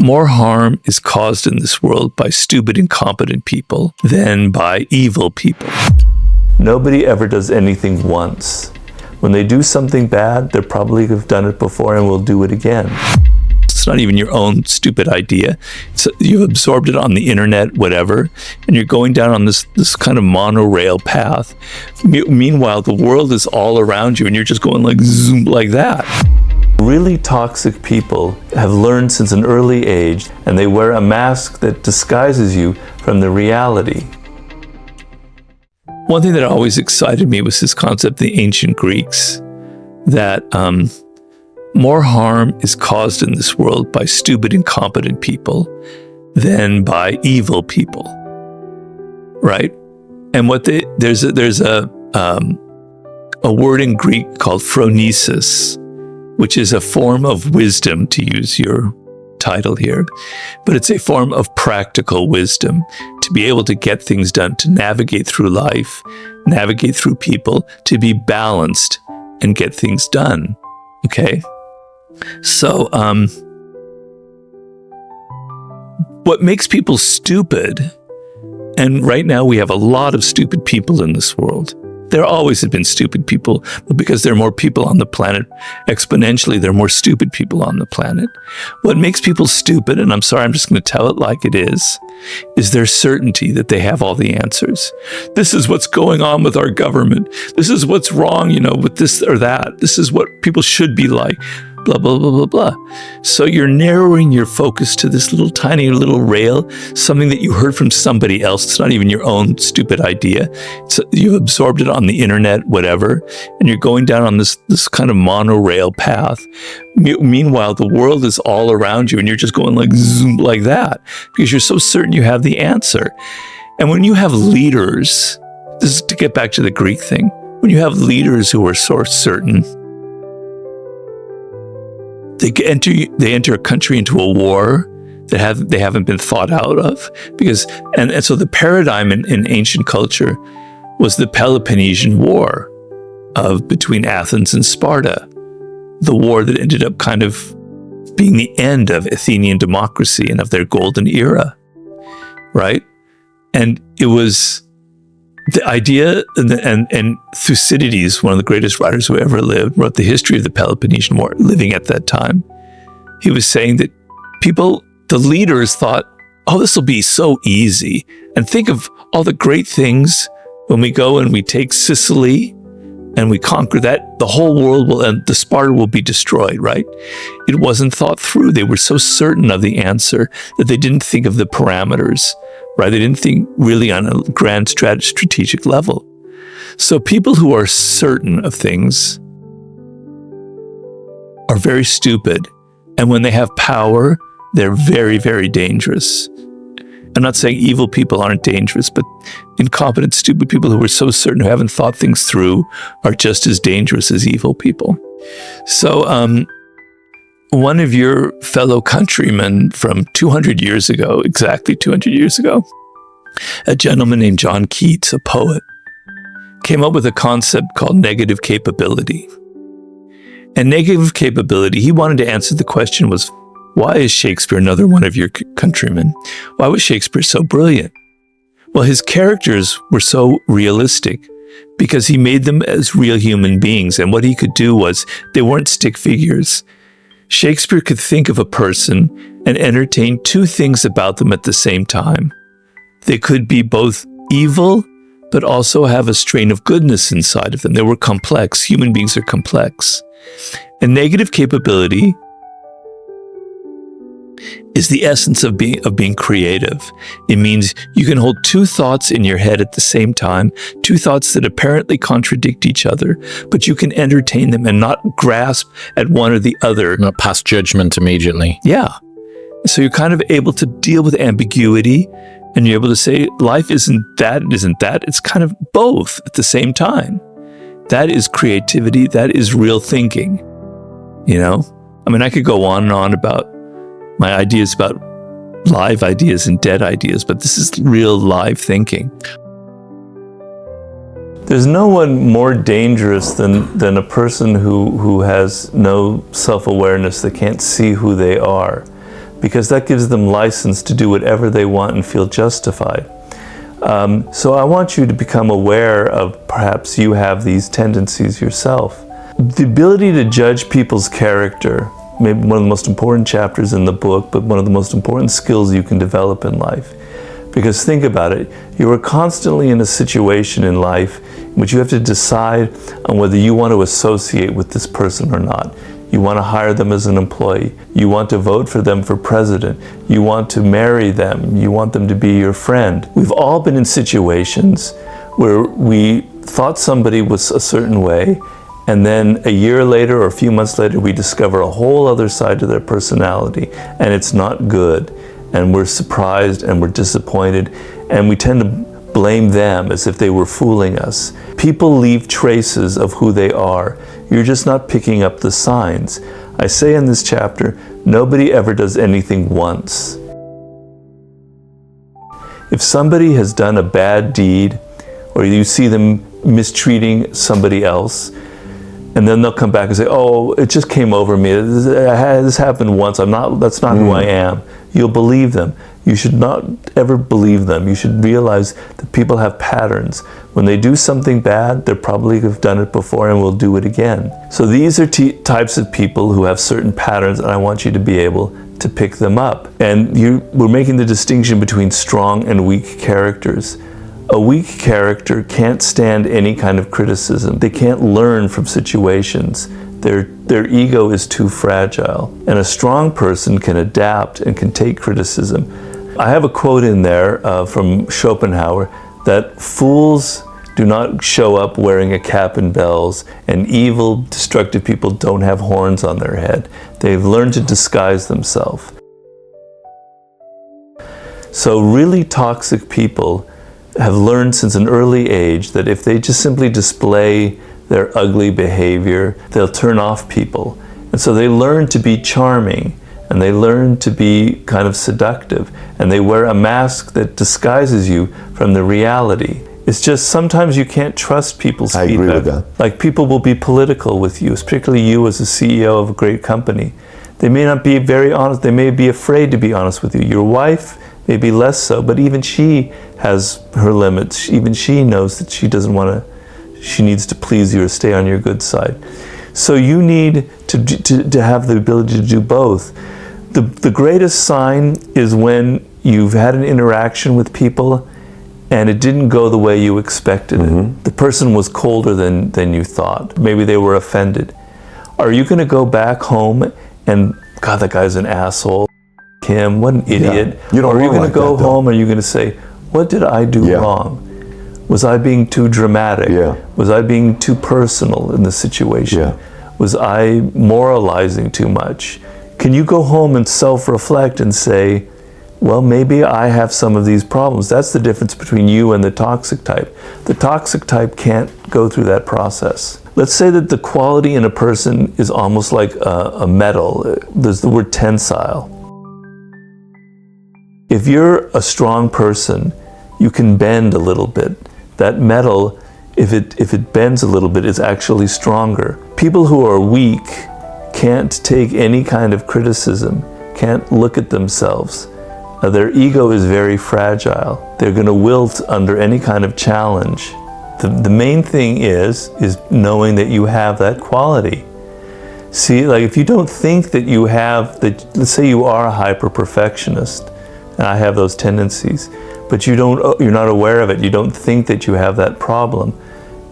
More harm is caused in this world by stupid, incompetent people than by evil people. Nobody ever does anything once. When they do something bad, they probably have done it before and will do it again. It's not even your own stupid idea. You've absorbed it on the internet, whatever, and you're going down on this kind of monorail path. Meanwhile, the world is all around you and you're just going like zoom, like that. Really toxic people have learned since an early age, and they wear a mask that disguises you from the reality. One thing that always excited me was this concept of the ancient Greeks, that more harm is caused in this world by stupid, incompetent people than by evil people, right? And there's a word in Greek called phronesis, which is a form of wisdom, to use your title here, but it's a form of practical wisdom to be able to get things done, to navigate through life, navigate through people, to be balanced and get things done. Okay? So, what makes people stupid, and right now we have a lot of stupid people in this world. There always have been stupid people, but because there are more people on the planet, exponentially, there are more stupid people on the planet. What makes people stupid, and I'm sorry, I'm just going to tell it like it is their certainty that they have all the answers. This is what's going on with our government. This is what's wrong, with this or that. This is what people should be like. Blah, blah, blah, blah, blah. So you're narrowing your focus to this little tiny little rail, something that you heard from somebody else. It's not even your own stupid idea. You've absorbed it on the internet, whatever, and you're going down on this kind of monorail path. Meanwhile, the world is all around you and you're just going like zoom, like that, because you're so certain you have the answer. And when you have leaders, this is to get back to the Greek thing, when you have leaders who are so certain, they enter a country into a war that they haven't been thought out of, because and so the paradigm in ancient culture was the Peloponnesian War between Athens and Sparta, the war that ended up kind of being the end of Athenian democracy and of their golden era, right? And it was the idea, and Thucydides, one of the greatest writers who ever lived, wrote the history of the Peloponnesian War, living at that time. He was saying that the leaders thought, oh, this will be so easy. And think of all the great things when we go and we take Sicily and we conquer that, the whole world and the Sparta will be destroyed, right? It wasn't thought through. They were so certain of the answer that they didn't think of the parameters, right? They didn't think really on a grand strategic level. So people who are certain of things are very stupid. And when they have power, they're very, very dangerous. I'm not saying evil people aren't dangerous, but incompetent, stupid people who are so certain, who haven't thought things through, are just as dangerous as evil people. So one of your fellow countrymen from 200 years ago, exactly 200 years ago, a gentleman named John Keats, a poet, came up with a concept called negative capability. And negative capability, he wanted to answer the question was, why is Shakespeare another one of your countrymen? Why was Shakespeare so brilliant? Well, his characters were so realistic because he made them as real human beings. And what he could do was, they weren't stick figures. Shakespeare could think of a person and entertain two things about them at the same time. They could be both evil, but also have a strain of goodness inside of them. They were complex. Human beings are complex. And negative capability is the essence of being creative. It means you can hold two thoughts in your head at the same time, two thoughts that apparently contradict each other, but you can entertain them and not grasp at one or the other. Not pass judgment immediately. Yeah. So you're kind of able to deal with ambiguity, and you're able to say, life isn't that, it isn't that. It's kind of both at the same time. That is creativity. That is real thinking. I mean, I could go on and on about my ideas about live ideas and dead ideas, but this is real live thinking. There's no one more dangerous than a person who has no self-awareness, that can't see who they are. because that gives them license to do whatever they want and feel justified. So I want you to become aware of perhaps you have these tendencies yourself. The ability to judge people's character, maybe one of the most important chapters in the book, but one of the most important skills you can develop in life. Because think about it, you are constantly in a situation in life in which you have to decide on whether you want to associate with this person or not. You want to hire them as an employee. You want to vote for them for president. You want to marry them. You want them to be your friend. We've all been in situations where we thought somebody was a certain way, and then a year later or a few months later, we discover a whole other side to their personality, and it's not good. And we're surprised and we're disappointed, and we tend to blame them as if they were fooling us. People leave traces of who they are. You're just not picking up the signs. I say in this chapter, nobody ever does anything once. If somebody has done a bad deed, or you see them mistreating somebody else, and then they'll come back and say, oh, it just came over me. This happened once. That's not who I am. You'll believe them. You should not ever believe them. You should realize that people have patterns. When they do something bad, they probably have done it before and will do it again. So these are types of people who have certain patterns, and I want you to be able to pick them up. And we're making the distinction between strong and weak characters. A weak character can't stand any kind of criticism. They can't learn from situations. Their ego is too fragile. And a strong person can adapt and can take criticism. I have a quote in there from Schopenhauer that fools do not show up wearing a cap and bells, and evil, destructive people don't have horns on their head. They've learned to disguise themselves. So really toxic people have learned since an early age that if they just simply display their ugly behavior, they'll turn off people. And so they learn to be charming, and they learn to be kind of seductive, and they wear a mask that disguises you from the reality. It's just sometimes you can't trust people's feedback. I agree with that. Like, people will be political with you, particularly you as a CEO of a great company. They may not be very honest. They may be afraid to be honest with you. Your wife may be less so, but even she has her limits. Even she knows that she doesn't want to, she needs to please you or stay on your good side. So you need to have the ability to do both. The greatest sign is when you've had an interaction with people and it didn't go the way you expected it. The person was colder than you thought. Maybe they were offended. Are you going to go back home and, God, that guy's an asshole, him, what an idiot? You don't or are you going like to go that, home and are you going to say, what did I do wrong? Was I being too dramatic? Was I being too personal in the situation? Was I moralizing too much? Can you go home and self-reflect and say, well, maybe I have some of these problems. That's the difference between you and the toxic type. The toxic type can't go through that process. Let's say that the quality in a person is almost like a metal. There's the word tensile. If you're a strong person, you can bend a little bit. That metal, if it bends a little bit, is actually stronger. People who are weak can't take any kind of criticism, can't look at themselves. Their ego is very fragile. They're going to wilt under any kind of challenge. The main thing is knowing that you have that quality. See, like, if you don't think that you have, let's say you are a hyper-perfectionist, and I have those tendencies, but you're not aware of it, you don't think that you have that problem,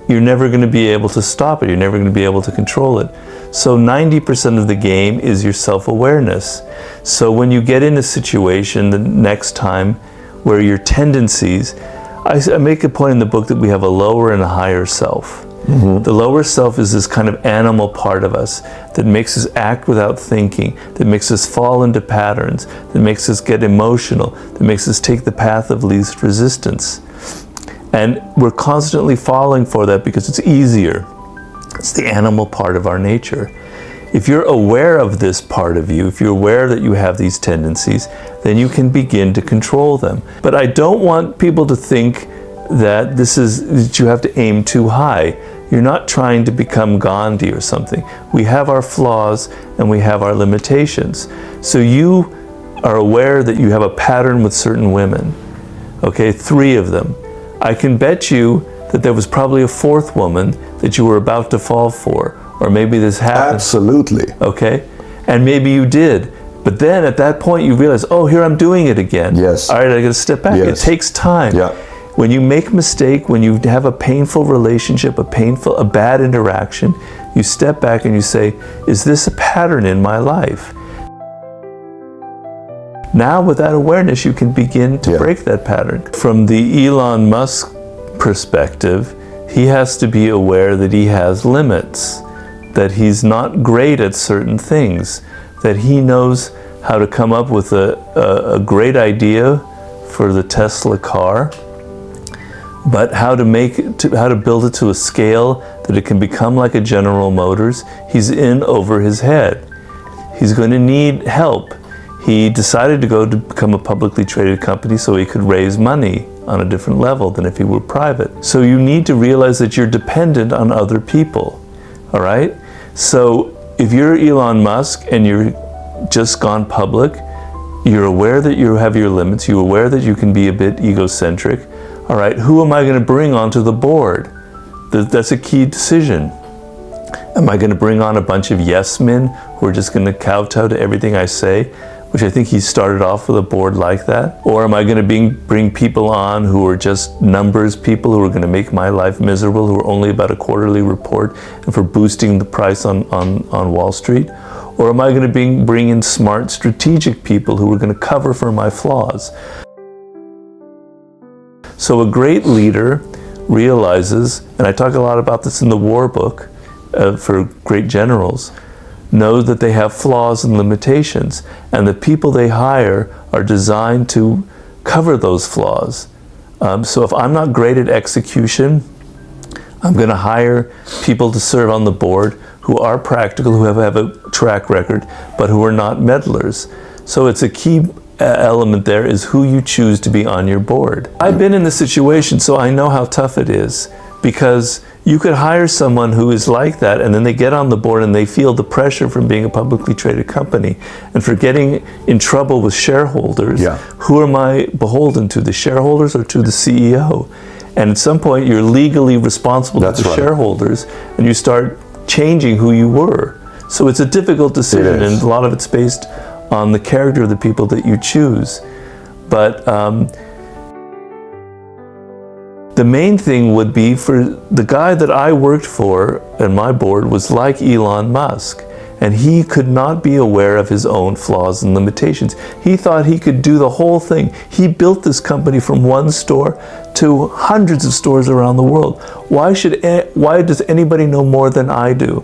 you're never going to be able to stop it, you're never going to be able to control it. So 90% of the game is your self-awareness. So when you get in a situation the next time where your tendencies, I make a point in the book that we have a lower and a higher self. The lower self is this kind of animal part of us that makes us act without thinking, that makes us fall into patterns, that makes us get emotional, that makes us take the path of least resistance. And we're constantly falling for that because it's easier. It's the animal part of our nature. If you're aware of this part of you, if you're aware that you have these tendencies, then you can begin to control them. But I don't want people to think that that you have to aim too high. You're not trying to become Gandhi or something. We have our flaws and we have our limitations. So you are aware that you have a pattern with certain women. Okay, 3 of them. I can bet you that there was probably a 4th woman that you were about to fall for, or maybe this happened. Absolutely. Okay, and maybe you did. But then at that point you realize, oh, here I'm doing it again. Yes. All right, I gotta step back. Yes. It takes time. Yeah. When you make a mistake, when you have a painful relationship, a bad interaction, you step back and you say, is this a pattern in my life? Now with that awareness, you can begin to break that pattern. From the Elon Musk perspective, he has to be aware that he has limits, that he's not great at certain things, that he knows how to come up with a great idea for the Tesla car, but how to build it to a scale that it can become like a General Motors, he's in over his head. He's going to need help. He decided to become a publicly traded company so he could raise money on a different level than if he were private. So you need to realize that you're dependent on other people, all right? So if you're Elon Musk and you're just gone public, you're aware that you have your limits, you're aware that you can be a bit egocentric. All right, who am I going to bring onto the board? That's a key decision. Am I going to bring on a bunch of yes men who are just going to kowtow to everything I say, which I think he started off with a board like that? Or am I going to bring people on who are just numbers people who are going to make my life miserable, who are only about a quarterly report and for boosting the price on Wall Street? Or am I going to bring in smart, strategic people who are going to cover for my flaws? So a great leader realizes, and I talk a lot about this in the war book for great generals, know that they have flaws and limitations, and the people they hire are designed to cover those flaws. So if I'm not great at execution, I'm going to hire people to serve on the board who are practical, who have a track record, but who are not meddlers. So it's a key element there is who you choose to be on your board. I've been in this situation, so I know how tough it is, because you could hire someone who is like that, and then they get on the board and they feel the pressure from being a publicly traded company and for getting in trouble with shareholders. Yeah. Who am I beholden to, the shareholders or to the CEO? And at some point you're legally responsible to the shareholders, and you start changing who you were. So it's a difficult decision, and a lot of it's based on the character of the people that you choose. But the main thing would be for the guy that I worked for and my board was like Elon Musk, and he could not be aware of his own flaws and limitations. He thought he could do the whole thing. He built this company from one store to hundreds of stores around the world. Why does anybody know more than I do?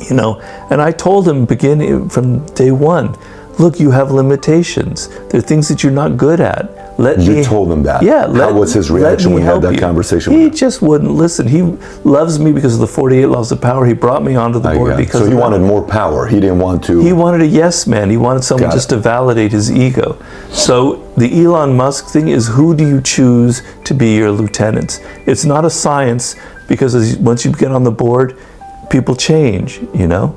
You know, and I told him beginning from day one, look, you have limitations. There are things that you're not good at. You told him that? Yeah. How was his reaction when you had that conversation with him? He just wouldn't listen. He loves me because of the 48 laws of power. He brought me onto the board because So he wanted more power. He didn't want to... He wanted a yes man. He wanted someone just to validate his ego. So the Elon Musk thing is, who do you choose to be your lieutenants? It's not a science, because once you get on the board, people change, you know?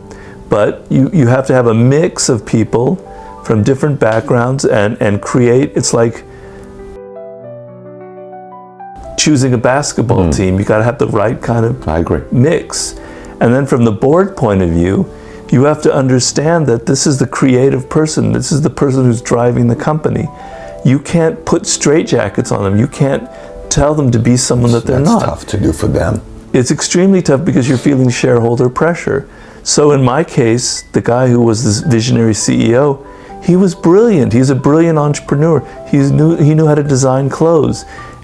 But you have to have a mix of people from different backgrounds and create, it's like choosing a basketball team. You got to have the right kind of mix. And then from the board point of view, you have to understand that this is the creative person. This is the person who's driving the company. You can't put straitjackets on them. You can't tell them to be someone that they're not. That's tough to do for them. It's extremely tough because you're feeling shareholder pressure. So in my case, the guy who was this visionary CEO, he was brilliant. He's a brilliant entrepreneur. He knew how to design clothes.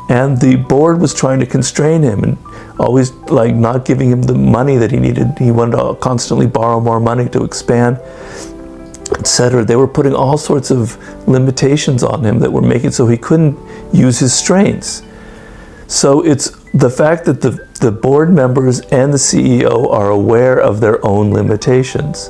And the board was trying to constrain him and always like not giving him the money that he needed. He wanted to constantly borrow more money to expand, etc. They were putting all sorts of limitations on him that were making it so he couldn't use his strengths. So it's the fact that the board members and the CEO are aware of their own limitations.